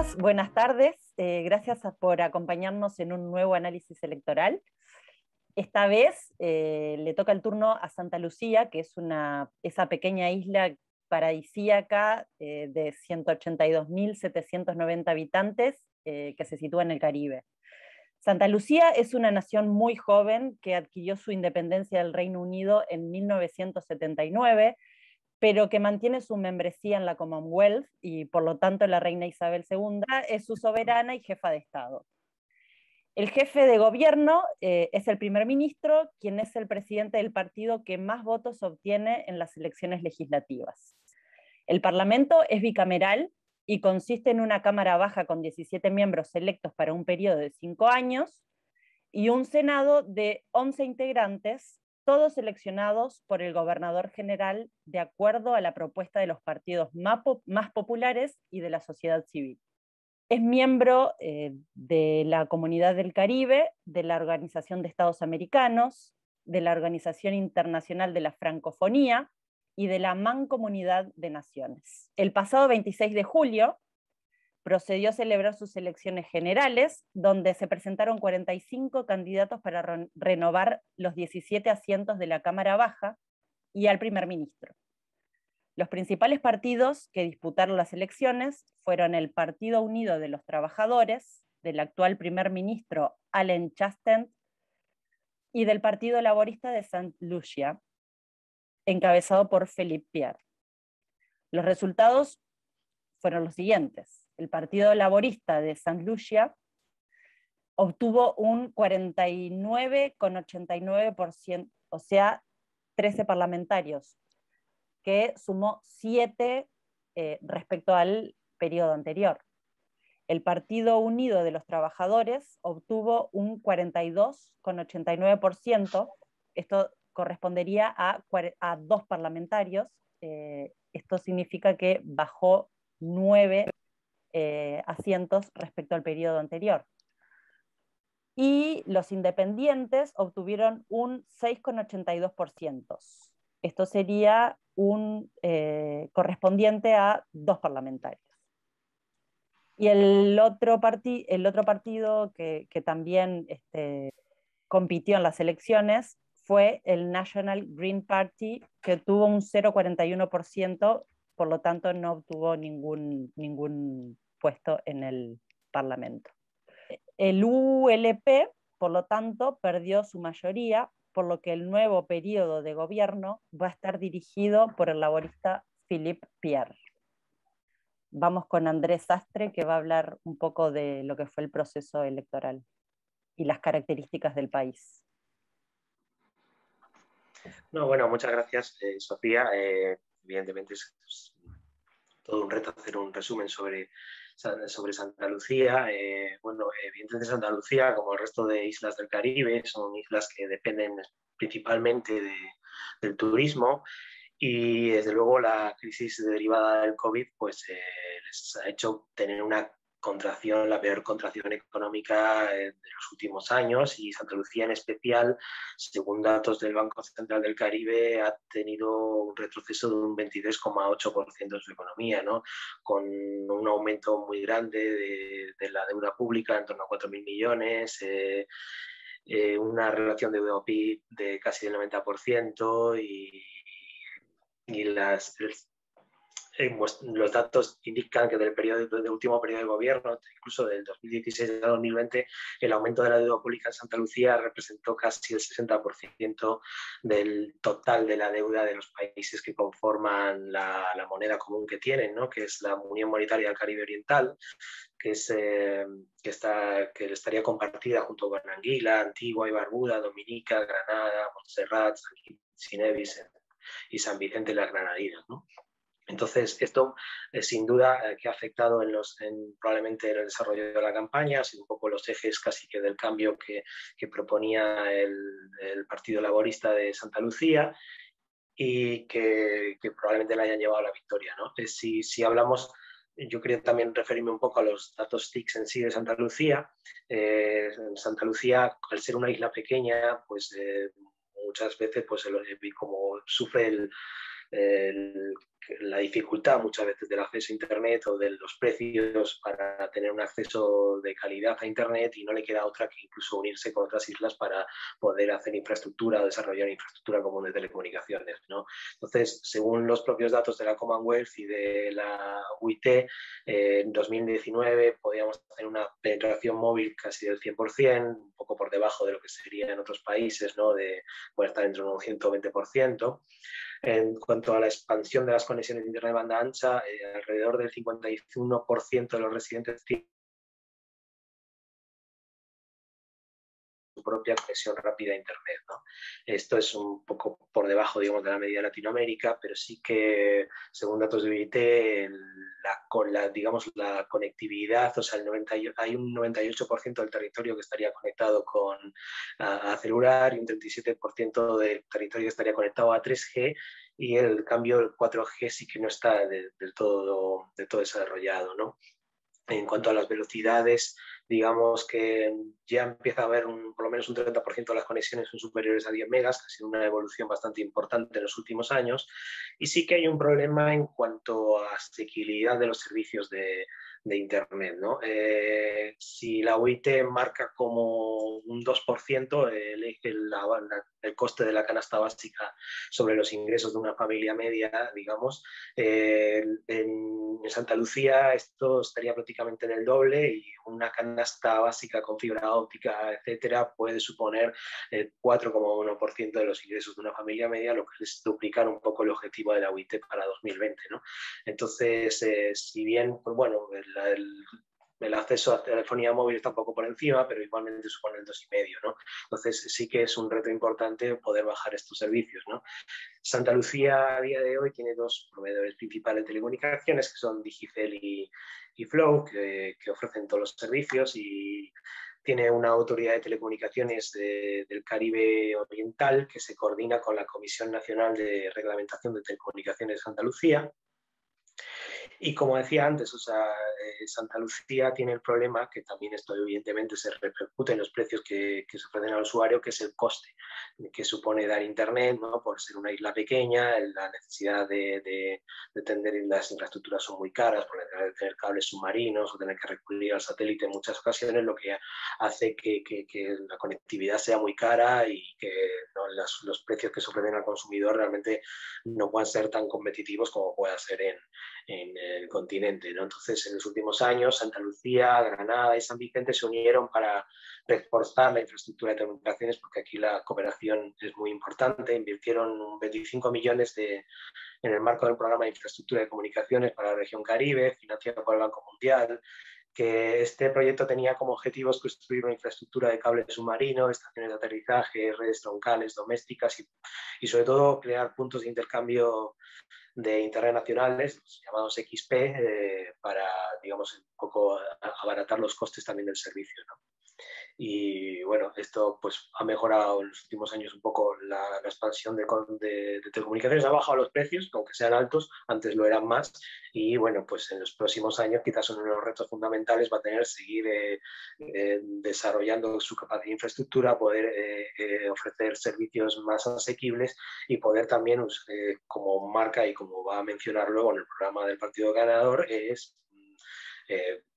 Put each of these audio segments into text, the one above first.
días, buenas tardes. Gracias por acompañarnos en un nuevo análisis electoral. Esta vez le toca el turno a Santa Lucía, que es esa pequeña isla paradisíaca de 182.790 habitantes que se sitúa en el Caribe. Santa Lucía es una nación muy joven que adquirió su independencia del Reino Unido en 1979, pero que mantiene su membresía en la Commonwealth y por lo tanto la reina Isabel II es su soberana y jefa de Estado. El jefe de gobierno es el primer ministro, quien es el presidente del partido que más votos obtiene en las elecciones legislativas. El parlamento es bicameral y consiste en una cámara baja con 17 miembros electos para un periodo de 5 años y un senado de 11 integrantes, todos seleccionados por el gobernador general de acuerdo a la propuesta de los partidos más populares y de la sociedad civil. Es miembro de la Comunidad del Caribe, de la Organización de Estados Americanos, de la Organización Internacional de la Francofonía y de la Mancomunidad de Naciones. El pasado 26 de julio procedió a celebrar sus elecciones generales, donde se presentaron 45 candidatos para renovar los 17 asientos de la Cámara Baja y al primer ministro. Los principales partidos que disputaron las elecciones fueron el Partido Unido de los Trabajadores, del actual primer ministro Allen Chastanet, y del Partido Laborista de St. Lucia, encabezado por Philippe Pierre. Los resultados fueron los siguientes. El Partido Laborista de St. Lucia obtuvo un 49,89%, o sea, 13 parlamentarios, que sumó 7 respecto al periodo anterior. El Partido Unido de los Trabajadores obtuvo un 42,89%, esto correspondería a 2 parlamentarios, esto significa que bajó 9 asientos respecto al periodo anterior. Y los independientes obtuvieron un 6,82%. Esto sería correspondiente a 2 parlamentarios. Y el otro partido que también compitió en las elecciones fue el National Green Party, que tuvo un 0,41%, por lo tanto no obtuvo ningún puesto en el Parlamento. El ULP, por lo tanto, perdió su mayoría, por lo que el nuevo periodo de gobierno va a estar dirigido por el laborista Philippe Pierre. Vamos con Andrés Sastre, que va a hablar un poco de lo que fue el proceso electoral y las características del país. No, bueno, muchas gracias, Sofía. Evidentemente es todo un reto hacer un resumen sobre Santa Lucía. Bueno, evidentemente Santa Lucía, como el resto de islas del Caribe, son islas que dependen principalmente del turismo, y desde luego la crisis derivada del COVID pues, les ha hecho tener una contracción, la peor contracción económica de los últimos años, y Santa Lucía en especial, según datos del Banco Central del Caribe, ha tenido un retroceso de un 23,8% de su economía, ¿no? Con un aumento muy grande de la deuda pública, en torno a 4.000 millones, una relación de deuda-PIB de casi el 90%, y los datos indican que del último periodo de gobierno, incluso del 2016 a 2020, el aumento de la deuda pública en Santa Lucía representó casi el 60% del total de la deuda de los países que conforman la moneda común que tienen, ¿no? Que es la Unión Monetaria del Caribe Oriental, que estaría compartida junto con Anguila, Antigua y Barbuda, Dominica, Granada, Montserrat, San Kitts y Nevis y San Vicente y las Granadinas, ¿no? Entonces, esto sin duda que ha afectado probablemente en el desarrollo de la campaña, ha sido un poco los ejes casi que del cambio que proponía el Partido Laborista de Santa Lucía, y que probablemente le hayan llevado a la victoria, ¿no? Si hablamos, yo quería también referirme un poco a los datos TICS en sí de Santa Lucía. Santa Lucía, al ser una isla pequeña, pues muchas veces, pues como sufre la dificultad muchas veces del acceso a Internet o de los precios para tener un acceso de calidad a Internet, y no le queda otra que incluso unirse con otras islas para poder hacer infraestructura o desarrollar infraestructura común de telecomunicaciones, ¿no? Entonces, según los propios datos de la Commonwealth y de la UIT, en 2019 podíamos tener una penetración móvil casi del 100%, un poco por debajo de lo que sería en otros países, ¿no? Puede estar entre un 120%. En cuanto a la expansión de las conexiones de Internet de banda ancha, alrededor del 51% de los residentes tienen su propia conexión rápida a Internet, ¿no? Esto es un poco por debajo, digamos, de la media de Latinoamérica, pero sí que, según datos de UIT, digamos, la conectividad, o sea, hay un 98% del territorio que estaría conectado a celular, y un 37% del territorio que estaría conectado a 3G, y el cambio del 4G sí que no está del todo desarrollado, ¿no? En cuanto a las velocidades, digamos que ya empieza a haber por lo menos un 30% de las conexiones son superiores a 10 megas, que ha sido una evolución bastante importante en los últimos años, y sí que hay un problema en cuanto a asequibilidad de los servicios de Internet, ¿no? Si la UIT marca como un 2% el coste de la canasta básica sobre los ingresos de una familia media, digamos, en Santa Lucía esto estaría prácticamente en el doble, y una canasta básica con fibra óptica, etcétera, puede suponer el 4,1% de los ingresos de una familia media, lo que es duplicar un poco el objetivo de la UIT para 2020, ¿no? Entonces, si bien, pues bueno, el acceso a telefonía móvil está un poco por encima, pero igualmente supone el 2,5, ¿no? Entonces sí que es un reto importante poder bajar estos servicios, ¿no? Santa Lucía a día de hoy tiene dos proveedores principales de telecomunicaciones, que son Digicel y Flow, que ofrecen todos los servicios, y tiene una autoridad de telecomunicaciones del Caribe Oriental que se coordina con la Comisión Nacional de Reglamentación de Telecomunicaciones de Santa Lucía. Y como decía antes, o sea, Santa Lucía tiene el problema, que también esto evidentemente se repercute en los precios que se ofrecen al usuario, que es el coste que supone dar Internet, ¿no? Por ser una isla pequeña, la necesidad de tener las infraestructuras son muy caras, por tener cables submarinos o tener que recurrir al satélite en muchas ocasiones, lo que hace que la conectividad sea muy cara, y que, ¿no?, los precios que se ofrecen al consumidor realmente no puedan ser tan competitivos como pueda ser en el continente, ¿no? Entonces, en los últimos años, Santa Lucía, Granada y San Vicente se unieron para reforzar la infraestructura de telecomunicaciones, porque aquí la cooperación es muy importante. Invirtieron 25 millones en el marco del programa de infraestructura de comunicaciones para la región Caribe, financiado por el Banco Mundial, que este proyecto tenía como objetivos construir una infraestructura de cables submarinos, estaciones de aterrizaje, redes troncales domésticas, y sobre todo crear puntos de intercambio de Internet nacionales, llamados XP, para, digamos, un poco abaratar los costes también del servicio, ¿no? Y bueno, esto pues ha mejorado en los últimos años un poco la expansión de telecomunicaciones, ha bajado los precios, aunque sean altos, antes lo eran más, y bueno, pues en los próximos años quizás uno de los retos fundamentales va a tener seguir desarrollando su capacidad de infraestructura, poder ofrecer servicios más asequibles, y poder también, como marca y como va a mencionar luego en el programa del Partido Ganador, es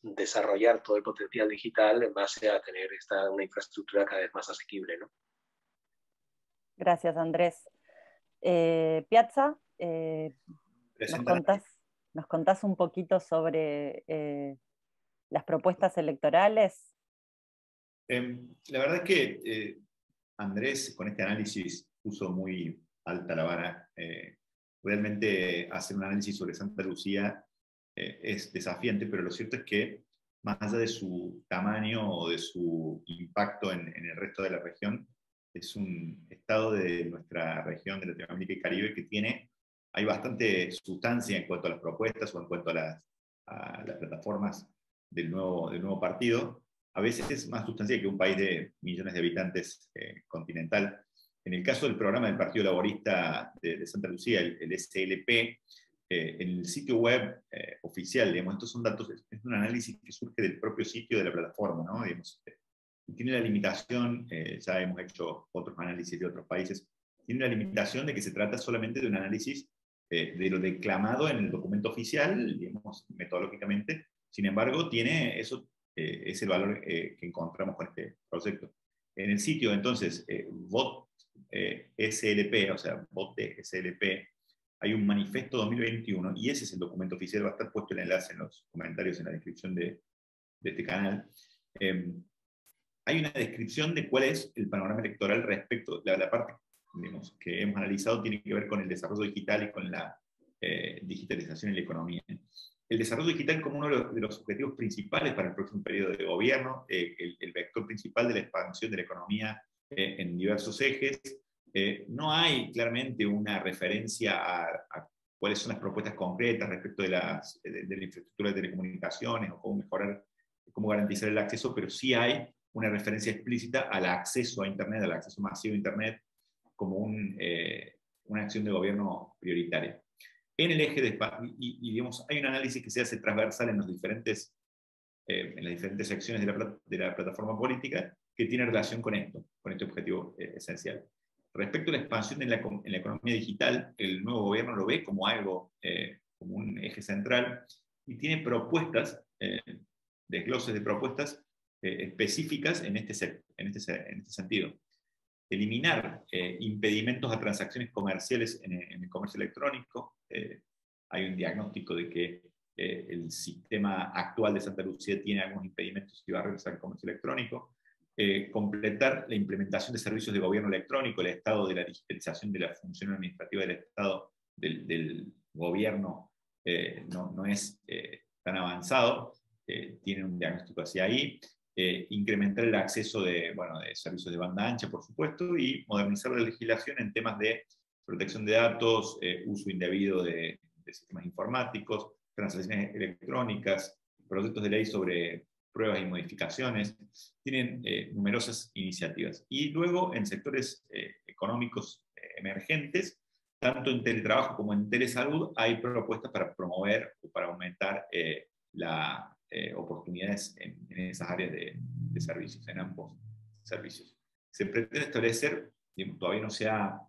desarrollar todo el potencial digital en base a tener una infraestructura cada vez más asequible, ¿no? Gracias, Andrés. Piazza, nos contás un poquito sobre las propuestas electorales. La verdad es que Andrés, con este análisis, puso muy alta la vara. Realmente hacer un análisis sobre Santa Lucía es desafiante, pero lo cierto es que, más allá de su tamaño o de su impacto en el resto de la región, es un estado de nuestra región de Latinoamérica y Caribe que hay bastante sustancia en cuanto a las propuestas o en cuanto a las plataformas del nuevo partido. A veces es más sustancia que un país de millones de habitantes continental. En el caso del programa del Partido Laborista de Santa Lucía, el SLP, en el sitio web oficial, digamos, estos son datos, es un análisis que surge del propio sitio de la plataforma, ¿no? Digamos, tiene la limitación, ya hemos hecho otros análisis de otros países, tiene la limitación de que se trata solamente de un análisis de lo declamado en el documento oficial, digamos, metodológicamente. Sin embargo, tiene eso, es el valor que encontramos con este proyecto. En el sitio, entonces, VOT SLP, o sea, VOT SLP, hay un manifiesto 2021, y ese es el documento oficial. Va a estar puesto el enlace en los comentarios, en la descripción de este canal. Hay una descripción de cuál es el panorama electoral respecto a la parte, digamos, que hemos analizado, tiene que ver con el desarrollo digital y con la digitalización en la economía. El desarrollo digital como uno de los objetivos principales para el próximo periodo de gobierno, el vector principal de la expansión de la economía en diversos ejes. No hay claramente una referencia a cuáles son las propuestas concretas respecto de la infraestructura de telecomunicaciones o cómo mejorar, cómo garantizar el acceso, pero sí hay una referencia explícita al acceso a Internet, al acceso masivo a Internet, como una acción de gobierno prioritaria. En el eje de, digamos, hay un análisis que se hace transversal en las diferentes secciones de la plataforma política que tiene relación con esto, con este objetivo esencial. Respecto a la expansión en la economía digital, el nuevo gobierno lo ve como algo, como un eje central, y tiene propuestas, desgloses de propuestas específicas en este sentido. Eliminar impedimentos a transacciones comerciales en el comercio electrónico. Hay un diagnóstico de que el sistema actual de Santa Lucía tiene algunos impedimentos y barreras al comercio electrónico. Completar la implementación de servicios de gobierno electrónico, el estado de la digitalización de la función administrativa del Estado, del gobierno, no es tan avanzado, tiene un diagnóstico hacia ahí. Incrementar el acceso de servicios de banda ancha, por supuesto, y modernizar la legislación en temas de protección de datos, uso indebido de sistemas informáticos, transacciones electrónicas, proyectos de ley sobre pruebas y modificaciones. Tienen numerosas iniciativas. Y luego, en sectores económicos emergentes, tanto en teletrabajo como en telesalud, hay propuestas para promover o para aumentar la oportunidades en esas áreas de servicios, en ambos servicios. Se pretende establecer, todavía no se ha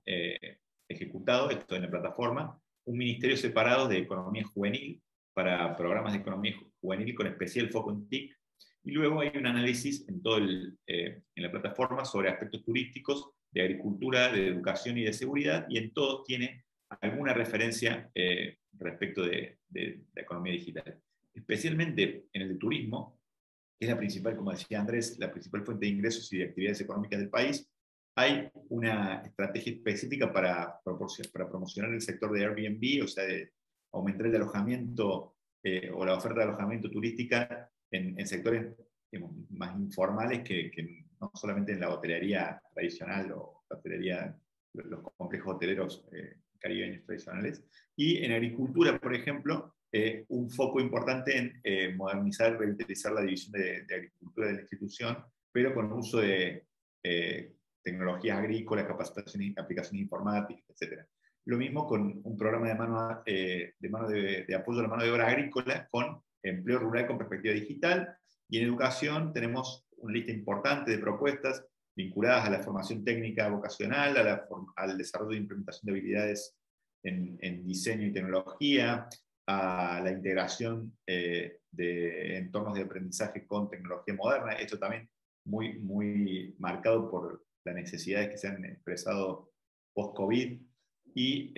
ejecutado esto en la plataforma, un ministerio separado de economía juvenil para programas de economía juvenil con especial foco en TIC, y luego hay un análisis en la plataforma sobre aspectos turísticos, de agricultura, de educación y de seguridad, y en todos tiene alguna referencia respecto de la economía digital. Especialmente en el de turismo, que es la principal, como decía Andrés, la principal fuente de ingresos y de actividades económicas del país, hay una estrategia específica para promocionar el sector de Airbnb, o sea, de aumentar el alojamiento o la oferta de alojamiento turística en sectores, digamos, más informales que no solamente en la hotelería tradicional o la hotelería, los complejos hoteleros caribeños tradicionales. Y en agricultura, por ejemplo, un foco importante en modernizar y revitalizar la división de agricultura de la institución, pero con uso de tecnologías agrícolas, capacitaciones, aplicaciones informáticas, etc. Lo mismo con un programa de apoyo a la mano de obra agrícola con empleo rural con perspectiva digital. Y en educación tenemos una lista importante de propuestas vinculadas a la formación técnica vocacional, al desarrollo e implementación de habilidades en diseño y tecnología, a la integración de entornos de aprendizaje con tecnología moderna. Esto también muy, muy marcado por las necesidades que se han expresado post-COVID, y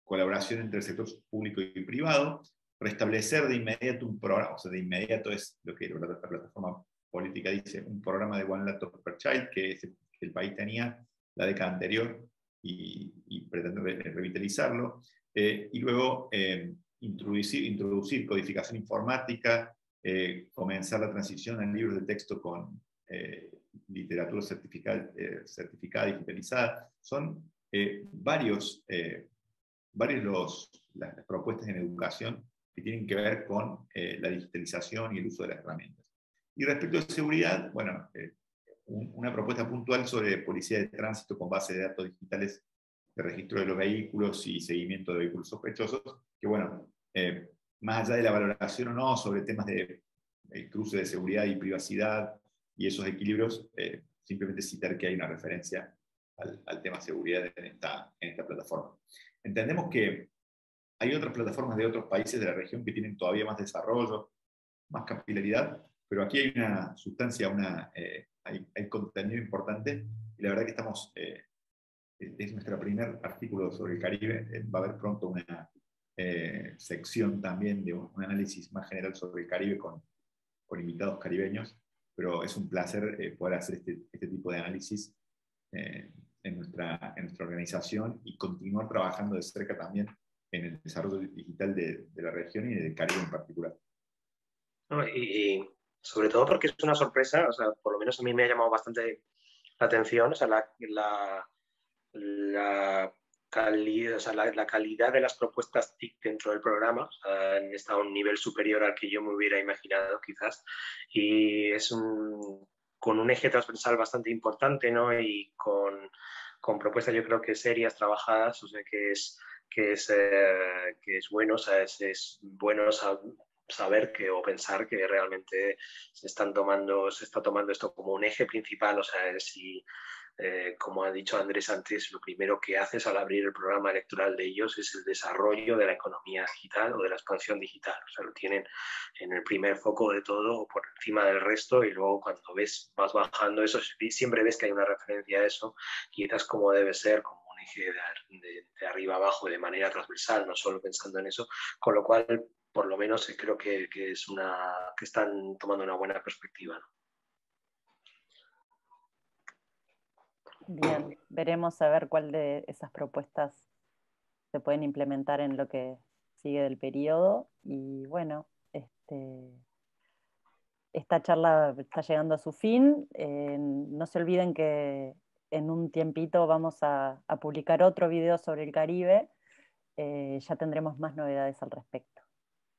colaboración entre el sector público y privado. Restablecer de inmediato un programa, o sea, de inmediato es lo que la plataforma política dice, un programa de One Laptop per Child que el país tenía la década anterior, y pretende revitalizarlo. Y luego introducir codificación informática, comenzar la transición a libros de texto con literatura certificada digitalizada. Son varias las propuestas en educación que tienen que ver con la digitalización y el uso de las herramientas. Y respecto a seguridad, bueno, una propuesta puntual sobre policía de tránsito con base de datos digitales de registro de los vehículos y seguimiento de vehículos sospechosos, que bueno, más allá de la valoración o no sobre temas de cruce de seguridad y privacidad y esos equilibrios, simplemente citar que hay una referencia al tema seguridad en esta plataforma. Entendemos que hay otras plataformas de otros países de la región que tienen todavía más desarrollo, más capilaridad, pero aquí hay una sustancia, hay contenido importante, y la verdad que estamos, es nuestro primer artículo sobre el Caribe. Va a haber pronto una sección también de un análisis más general sobre el Caribe con invitados caribeños, pero es un placer poder hacer este tipo de análisis en nuestra organización y continuar trabajando de cerca también en el desarrollo digital de la región y del Caribe en particular. No, y sobre todo porque es una sorpresa, o sea, por lo menos a mí me ha llamado bastante la atención, o sea, la calidad, o sea, la calidad de las propuestas TIC dentro del programa, o sea, está a un nivel superior al que yo me hubiera imaginado quizás, y con un eje transversal bastante importante, ¿no? Y con propuestas yo creo que serias, trabajadas, o sea, que es bueno, o sea, es bueno saber que, o pensar que realmente se está tomando esto como un eje principal, o sea, si como ha dicho Andrés antes, lo primero que haces al abrir el programa electoral de ellos es el desarrollo de la economía digital o de la expansión digital. O sea, lo tienen en el primer foco de todo o por encima del resto, y luego cuando vas bajando eso, siempre ves que hay una referencia a eso, quizás como debe ser, como un eje de arriba abajo de manera transversal, no solo pensando en eso, con lo cual por lo menos creo que están tomando una buena perspectiva, ¿no? Bien, veremos a ver cuál de esas propuestas se pueden implementar en lo que sigue del periodo. Y bueno, esta charla está llegando a su fin. No se olviden que en un tiempito vamos a publicar otro video sobre el Caribe. Ya tendremos más novedades al respecto.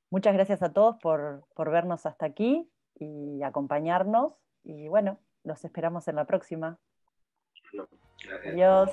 Muchas gracias a todos por vernos hasta aquí y acompañarnos. Y bueno, los esperamos en la próxima. No, gracias. Adiós.